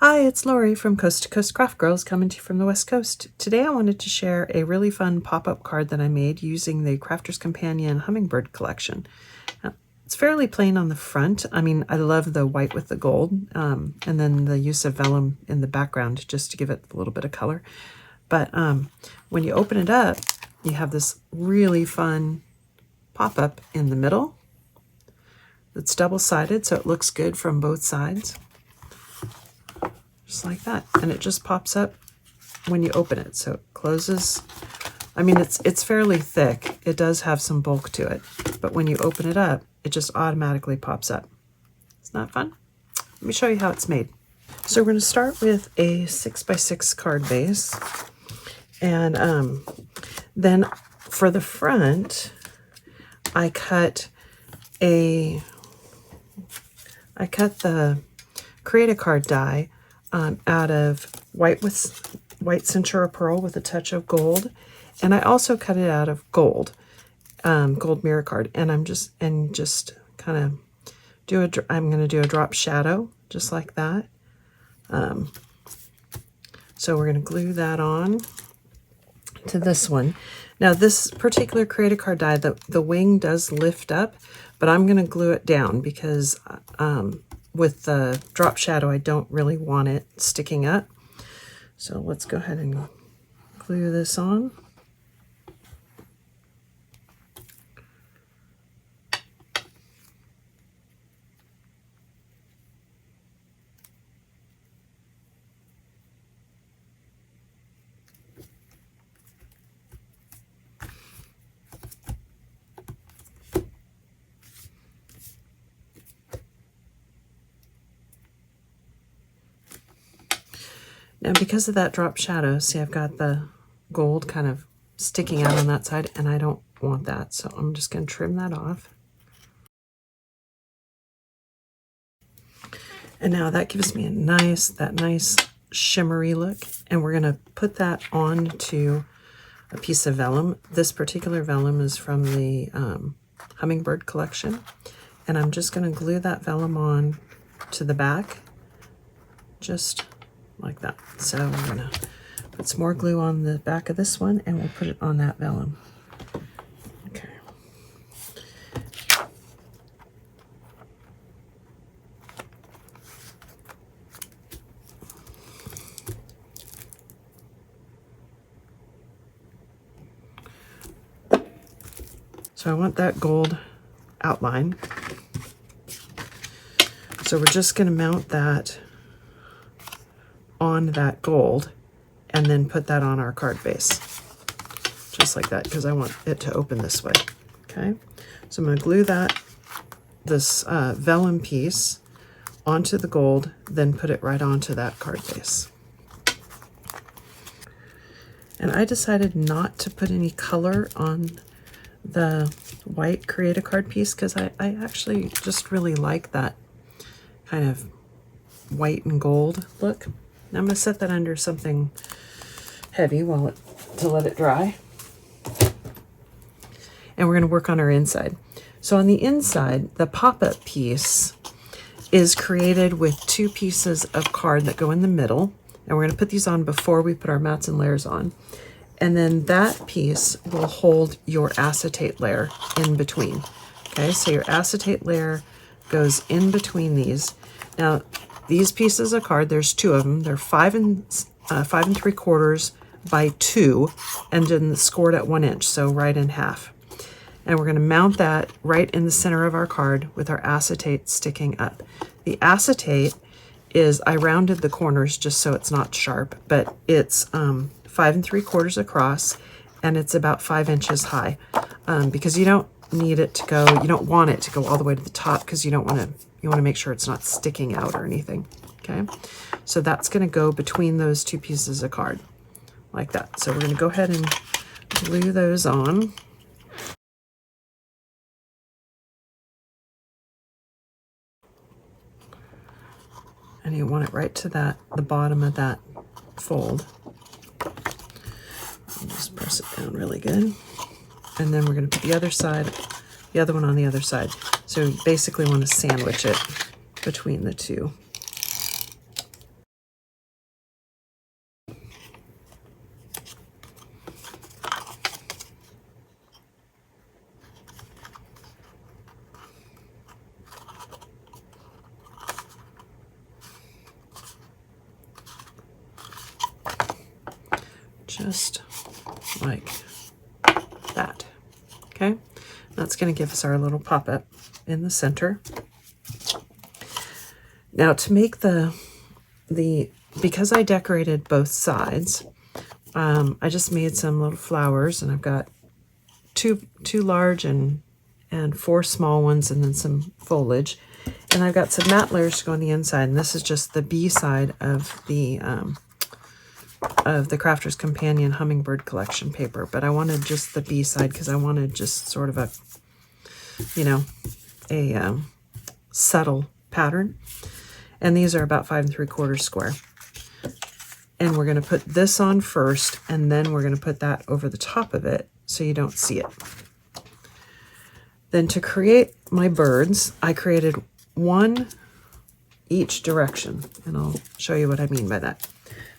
Hi, it's Lori from Coast to Coast Craft Girls coming to you from the West Coast. Today I wanted to share a really fun pop-up card that I made using the Crafter's Companion Hummingbird collection. It's fairly plain on the front. I mean, I love the white with the gold, and then the use of vellum in the background just to give it a little bit of color. But when you open it up, you have this really fun pop-up in the middle. It's double-sided, so it looks good from both sides. Just like that, and it just pops up when you open it, so it closes. I mean, it's fairly thick. It does have some bulk to it, but when you open it up, it just automatically pops up. Isn't that fun? Let me show you how it's made. So we're going to start with a 6x6 card base, and then for the front, I cut the Create a Card die out of white Centura pearl with a touch of gold, and I also cut it out of gold mirror card. And I'm just kind of I'm going to do a drop shadow just like that. So we're going to glue that on to this one. Now this particular Create a Card die, the wing does lift up, but I'm going to glue it down because with the drop shadow, I don't really want it sticking up. So let's go ahead and glue this on. Now because of that drop shadow, see I've got the gold kind of sticking out on that side, and I don't want that, so I'm just going to trim that off. And now that gives me that nice shimmery look, and we're going to put that onto a piece of vellum. This particular vellum is from the Hummingbird collection, and I'm just going to glue that vellum on to the back, just like that. So we're going to put some more glue on the back of this one, and we'll put it on that vellum. Okay. So I want that gold outline. So we're just going to mount that on that gold and then put that on our card base. Just like that, because I want it to open this way. Okay, so I'm going to glue this vellum piece onto the gold, then put it right onto that card base. And I decided not to put any color on the white Create a Card piece because I actually just really like that kind of white and gold look. Now I'm going to set that under something heavy to let it dry. And we're going to work on our inside. So on the inside, the pop-up piece is created with two pieces of card that go in the middle. And we're going to put these on before we put our mats and layers on. And then that piece will hold your acetate layer in between. Okay, so your acetate layer goes in between these. Now, these pieces of card, there's two of them. They're 5 3/4 by 2, and then scored at 1 inch, so right in half. And we're going to mount that right in the center of our card with our acetate sticking up. The acetate is, I rounded the corners just so it's not sharp, but it's 5 3/4 across, and it's about 5 inches high, because you don't need it to go, you don't want it to go all the way to the top, because you want to make sure it's not sticking out or anything. Okay, so that's going to go between those two pieces of card like that. So we're going to go ahead and glue those on. And you want it right to the bottom of that fold. And just press it down really good. And then we're going to put the other one on the other side. So you basically want to sandwich it between the two. just like that. Okay, that's going to give us our little pop-up in the center. Now to make because I decorated both sides, I just made some little flowers, and I've got two large and 4 small ones, and then some foliage. And I've got some matte layers to go on the inside, and this is just the B side of the Crafter's Companion Hummingbird collection paper. But I wanted just the B side because I wanted just sort of a, a subtle pattern. And these are about 5 3/4 square. And we're going to put this on first, and then we're going to put that over the top of it so you don't see it. Then to create my birds, I created one each direction, and I'll show you what I mean by that.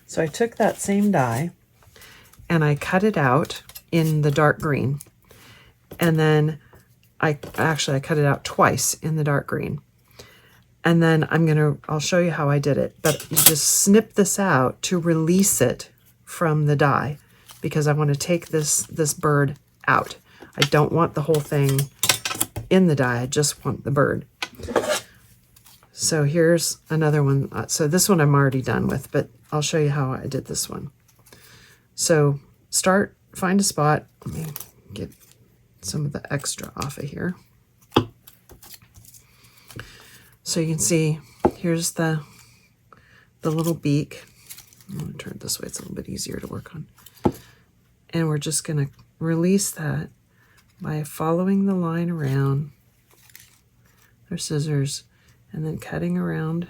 So I took that same die and I cut it out in the dark green, and then I cut it out twice in the dark green. And then I'll show you how I did it, but you just snip this out to release it from the die, because I want to take this bird out. I don't want the whole thing in the die, I just want the bird. So here's another one. So this one I'm already done with, but I'll show you how I did this one. So find a spot. Let me get some of the extra off of here. So you can see, here's the little beak. I'm going to turn it this way, it's a little bit easier to work on. And we're just going to release that by following the line around our scissors and then cutting around.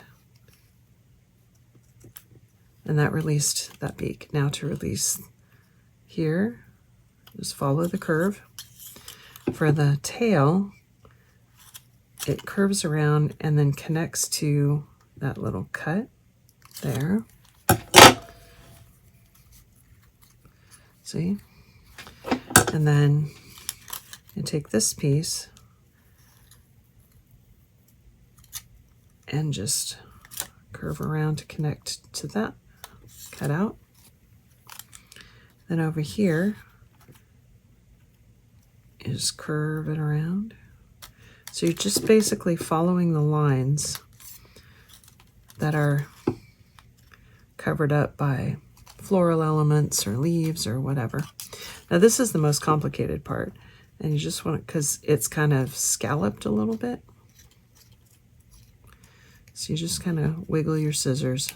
And that released that beak. Now to release here, just follow the curve. For the tail, it curves around and then connects to that little cut there. See? And then you take this piece and just curve around to connect to that cut out. Then over here is curve it around. So you're just basically following the lines that are covered up by floral elements or leaves or whatever. Now this is the most complicated part, and you just want it because it's kind of scalloped a little bit. So you just kind of wiggle your scissors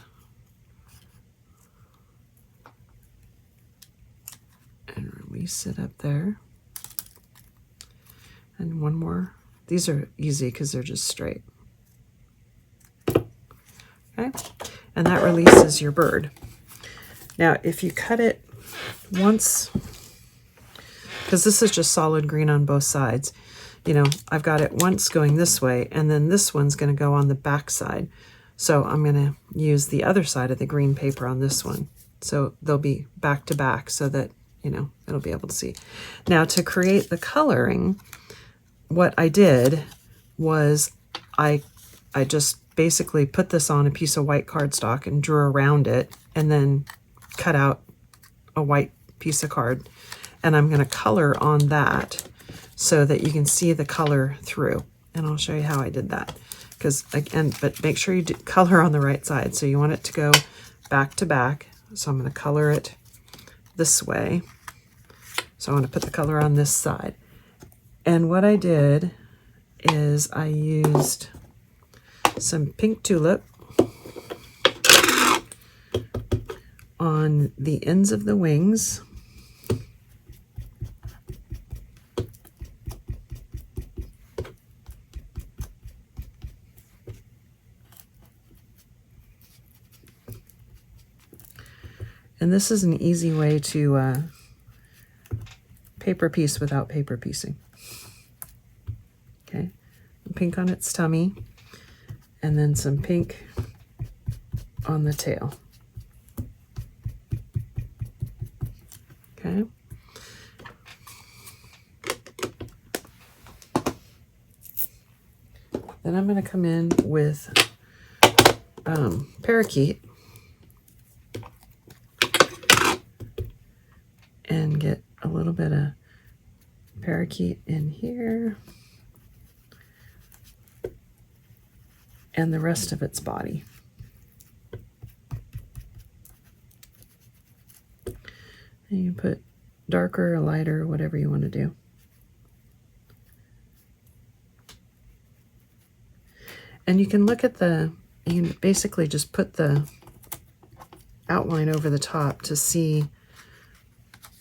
and release it up there. And one more. These are easy because they're just straight. Okay, and that releases your bird. Now, if you cut it once, because this is just solid green on both sides, I've got it once going this way, and then this one's going to go on the back side. So I'm going to use the other side of the green paper on this one. So they'll be back to back so that, it'll be able to see. Now, to create the coloring, what I did was I just basically put this on a piece of white cardstock and drew around it, and then cut out a white piece of card. And I'm going to color on that so that you can see the color through. And I'll show you how I did that. But make sure you color on the right side. So you want it to go back to back. So I'm going to color it this way. So I'm going to put the color on this side. And what I did is I used some pink tulip on the ends of the wings. And this is an easy way to paper piece without paper piecing. Okay, pink on its tummy, and then some pink on the tail. Okay. Then I'm going to come in with parakeet. parakeet in here and the rest of its body. And you put darker or lighter, whatever you want to do. And you can look at you can basically just put the outline over the top to see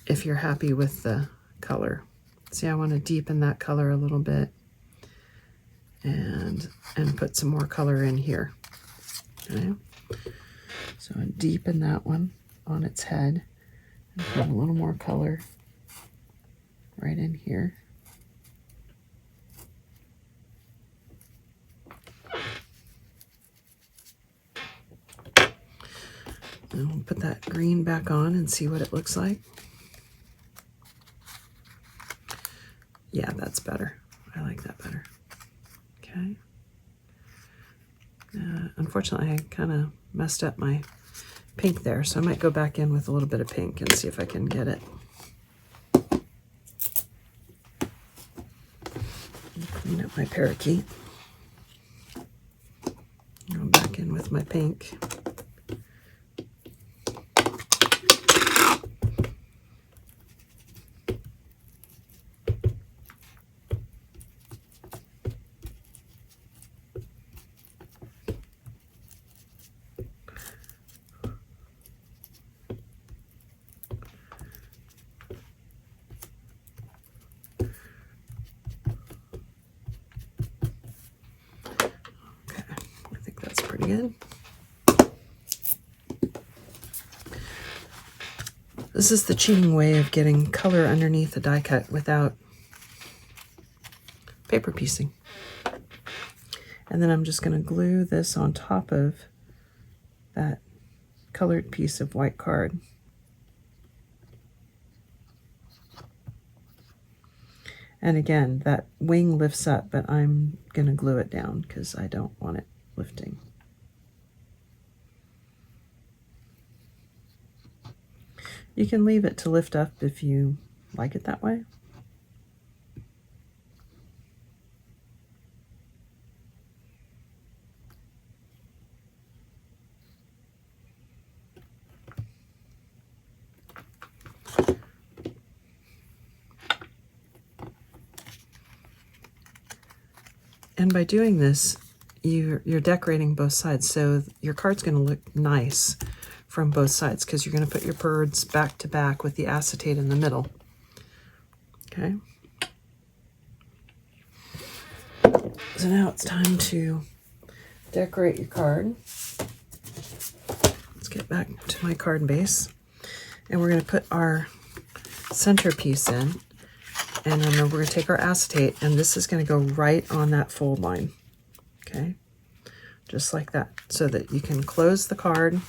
if you're happy with the color. See, I want to deepen that color a little bit and put some more color in here. Okay. So I deepen that one on its head and put a little more color right in here. And we'll put that green back on and see what it looks like. Yeah, that's better. I like that better. Okay. Unfortunately, I kind of messed up my pink there, so I might go back in with a little bit of pink and see if I can get it. Clean up my parakeet. Go back in with my pink. Pretty good. This is the cheating way of getting color underneath the die cut without paper piecing. And then I'm just going to glue this on top of that colored piece of white card. And again, that wing lifts up, but I'm going to glue it down because I don't want it lifting. You can leave it to lift up if you like it that way. And by doing this, you're decorating both sides, so your card's going to look nice from both sides because you're going to put your birds back to back with the acetate in the middle. Okay. So now it's time to decorate your card. Let's get back to my card base. And we're going to put our centerpiece in. And remember, we're going to take our acetate, and this is going to go right on that fold line. Okay. Just like that. So that you can close the card.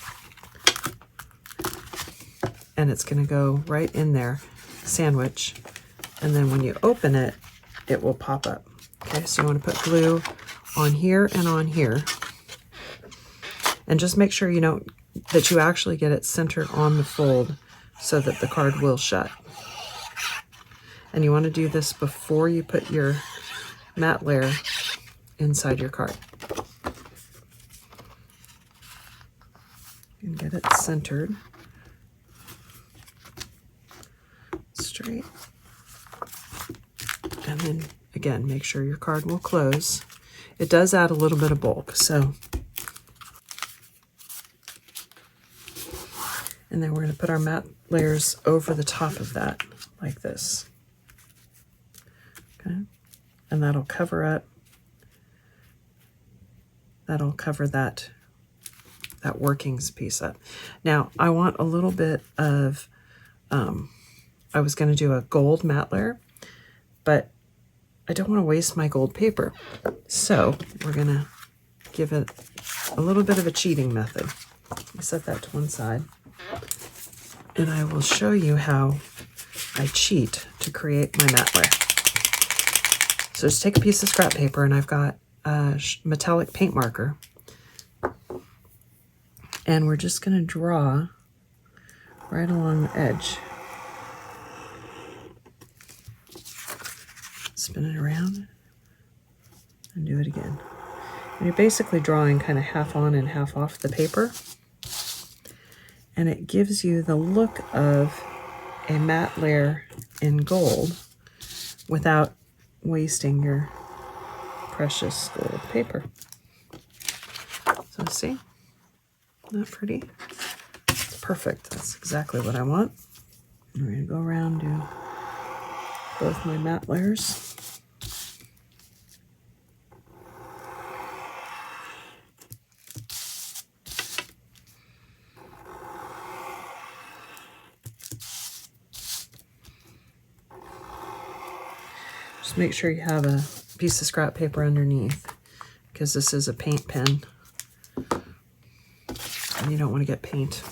And it's going to go right in there, sandwich. And then when you open it, it will pop up. Okay, so you want to put glue on here and on here. And just make sure that you actually get it centered on the fold so that the card will shut. And you want to do this before you put your matte layer inside your card. And get it centered. Straight. And then again, make sure your card will close. It does add a little bit of bulk, so. And then we're going to put our matte layers over the top of that, like this. Okay. And that'll cover up. That'll cover that workings piece up. Now, I want a little bit of, I was going to do a gold matte layer, but I don't want to waste my gold paper. So we're going to give it a little bit of a cheating method. I'll set that to one side. And I will show you how I cheat to create my matte layer. So just take a piece of scrap paper, and I've got a metallic paint marker. And we're just going to draw right along the edge. spin it around and do it again. And you're basically drawing kind of half on and half off the paper. And it gives you the look of a matte layer in gold without wasting your precious gold paper. So see, isn't that pretty? It's perfect. That's exactly what I want. I'm going to go around, do both my matte layers. Just make sure you have a piece of scrap paper underneath, because this is a paint pen and you don't want to get paint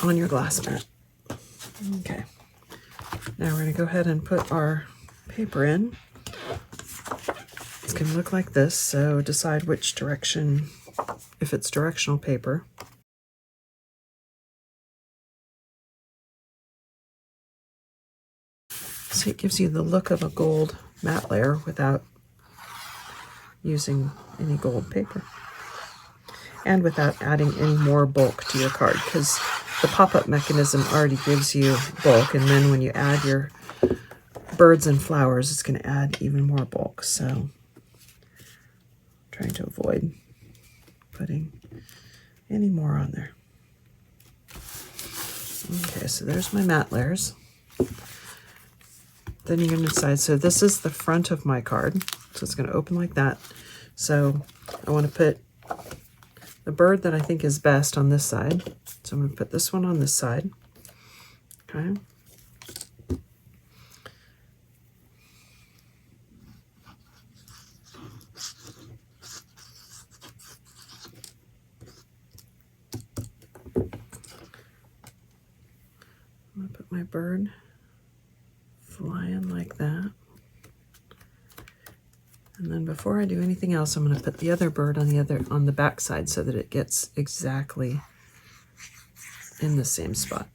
on your glass mat. Okay, now we're going to go ahead and put our paper in. It's going to look like this, so decide which direction, if it's directional paper. So it gives you the look of a gold matte layer without using any gold paper, and without adding any more bulk to your card, because the pop-up mechanism already gives you bulk, and then when you add your birds and flowers, it's going to add even more bulk. So I'm trying to avoid putting any more on there. Okay, so there's my matte layers. Then you're going to decide, so this is the front of my card, so it's going to open like that. So I want to put the bird that I think is best on this side. So I'm going to put this one on this side. Okay. I'm going to put my bird flying like that. And then before I do anything else, I'm going to put the other bird on the back side so that it gets exactly in the same spot,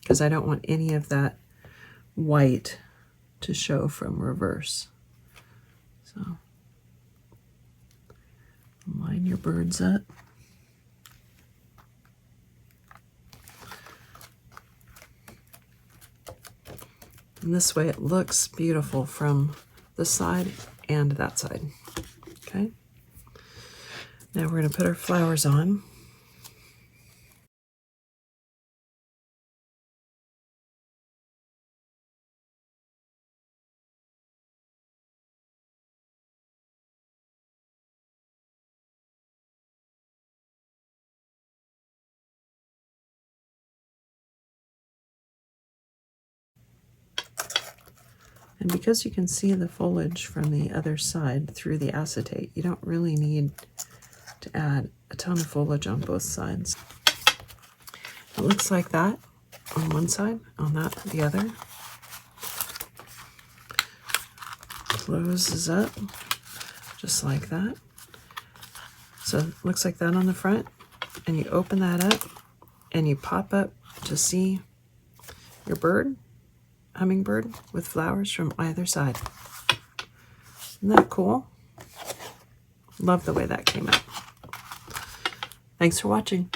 because I don't want any of that white to show from reverse. So line your birds up. And this way it looks beautiful from this side and that side. Okay. Now we're going to put our flowers on. And because you can see the foliage from the other side through the acetate, you don't really need to add a ton of foliage on both sides. It looks like that on one side, on that the other. Closes up just like that. So it looks like that on the front, and you open that up and you pop up to see your bird, hummingbird, with flowers from either side. Isn't that cool? Love the way that came out. Thanks for watching.